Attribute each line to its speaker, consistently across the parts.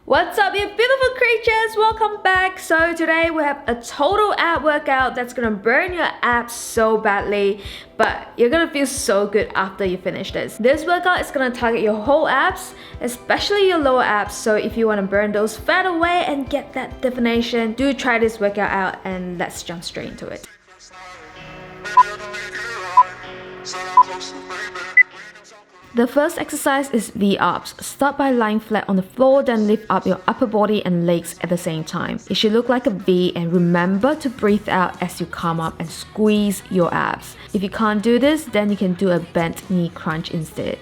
Speaker 1: What's up, you beautiful creatures? Welcome back. So today we have a total ab workout that's gonna burn your abs so badly, but you're gonna feel so good after you finish this. This workout is gonna target your whole abs, especially your lower abs. So if you wanna burn those fat away and get that definition, do try this workout out, and let's jump straight into it. The first exercise is V-ups. Start by lying flat on the floor, then lift up your upper body and legs at the same time. It should look like a V, and remember to breathe out as you come up and squeeze your abs. If you can't do this, then you can do a bent knee crunch instead.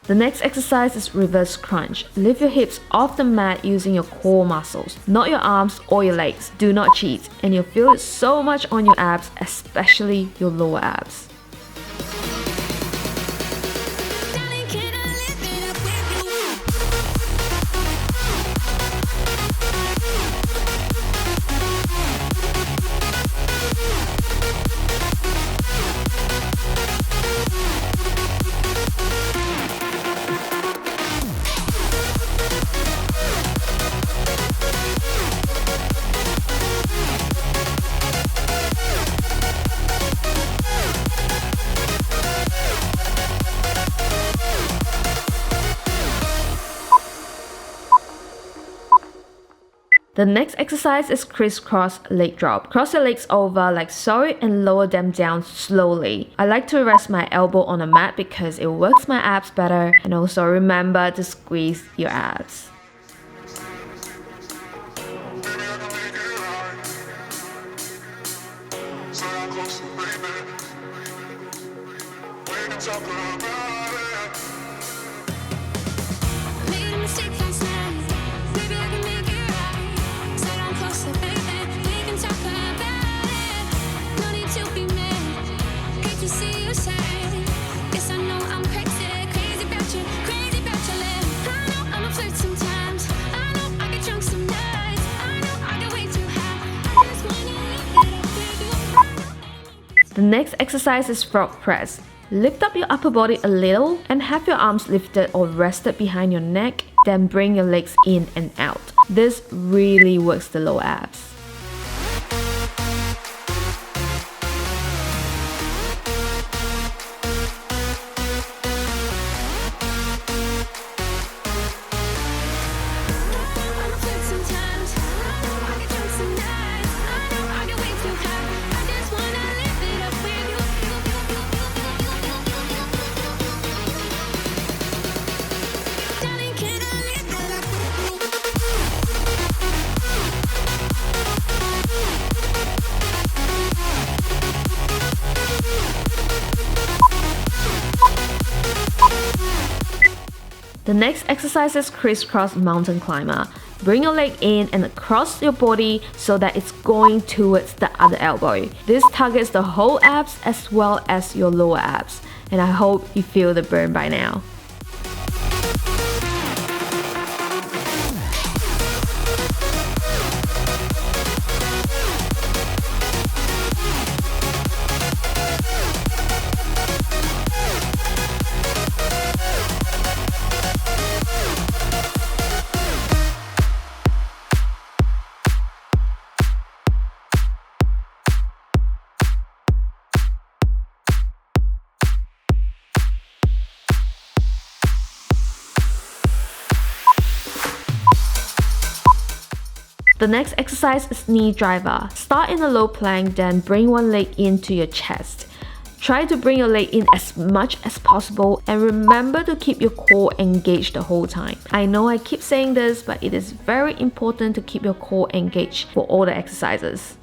Speaker 1: The next exercise is reverse crunch. Lift your hips off the mat using your core muscles, not your arms or your legs. Do not cheat, and you'll feel it so much on your abs, especially your lower abs. The next exercise is crisscross leg drop. Cross your legs over like so and lower them down slowly. I like to rest my elbow on the mat because it works my abs better, and also remember to squeeze your abs. The next exercise is frog press. Lift up your upper body a little and have your arms lifted or rested behind your neck, then bring your legs in and out. This really works the lower abs. The next exercise is crisscross mountain climber. Bring your leg in and across your body so that it's going towards the other elbow. This targets the whole abs as well as your lower abs, and I hope you feel the burn by now. The next exercise is knee driver. Start in a low plank, then bring one leg into your chest. Try to bring your leg in as much as possible, and remember to keep your core engaged the whole time. I know I keep saying this, but it is very important to keep your core engaged for all the exercises.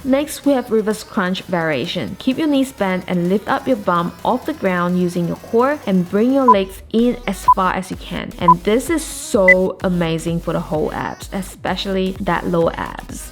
Speaker 1: Next, we have reverse crunch variation. Keep your knees bent and lift up your bum off the ground using your core and bring your legs in as far as you can. And this is so amazing for the whole abs, especially that lower abs.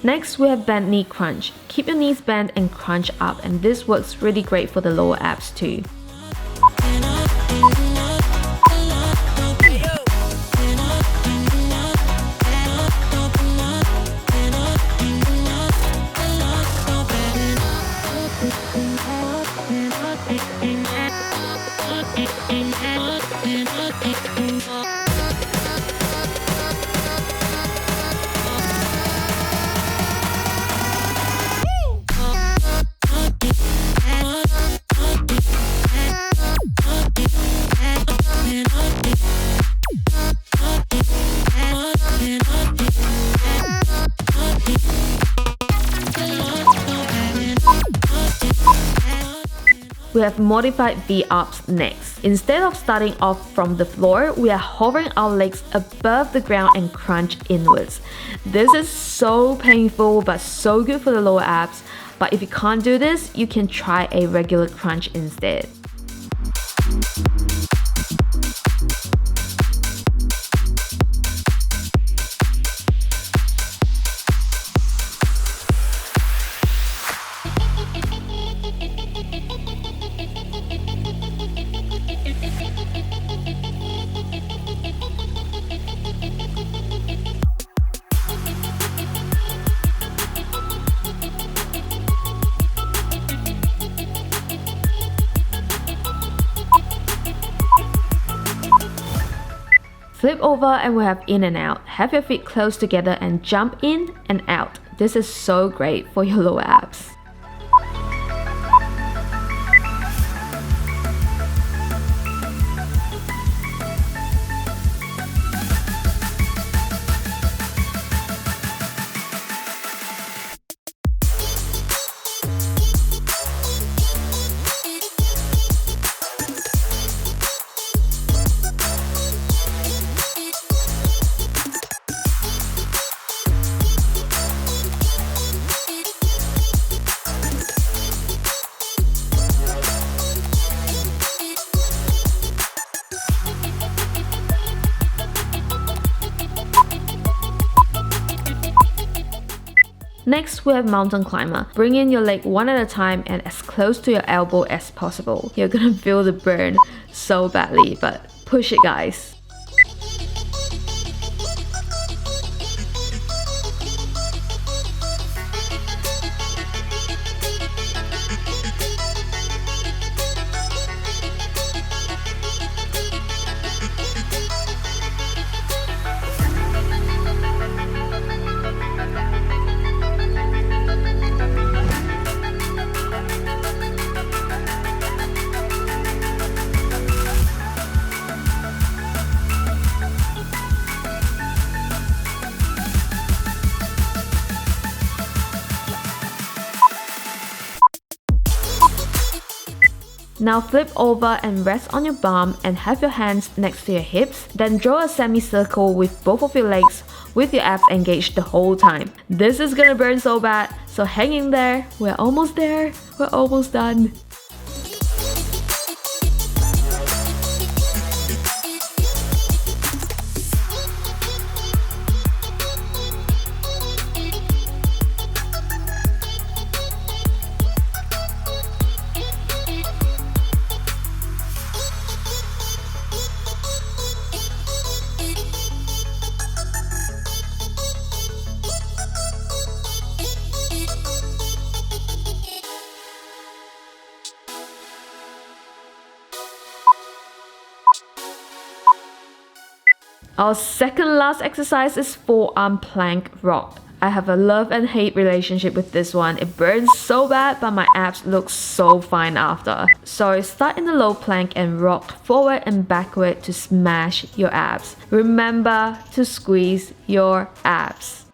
Speaker 1: Next, we have bent knee crunch. Keep your knees bent and crunch up, and this works really great for the lower abs too. We have modified V-ups next. Instead of starting off from the floor, we are hovering our legs above the ground and crunch inwards. This is so painful but so good for the lower abs. But if you can't do this, you can try a regular crunch instead. Flip over and we'll have in and out. Have your feet close together and jump in and out. This is so great for your lower abs. Next, we have mountain climber. Bring in your leg one at a time and as close to your elbow as possible. You're gonna feel the burn so badly, but push it, guys. Now flip over and rest on your bum and have your hands next to your hips. Then draw a semicircle with both of your legs with your abs engaged the whole time. This is gonna burn so bad, so hang in there. We're almost there. We're almost done. Our second last exercise is forearm plank rock. I have a love and hate relationship with this one. It burns so bad, but my abs look so fine after. So start in the low plank and rock forward and backward to smash your abs. Remember to squeeze your abs.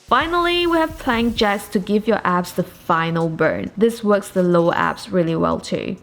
Speaker 1: Finally, we have plank jacks to give your abs the final burn. This works the lower abs really well too.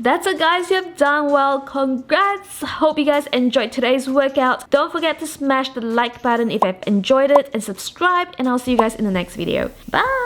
Speaker 1: That's it guys, you have done well. Congrats! Hope you guys enjoyed today's workout. Don't forget to smash the like button if you've enjoyed it and subscribe, and I'll see you guys in the next video. Bye!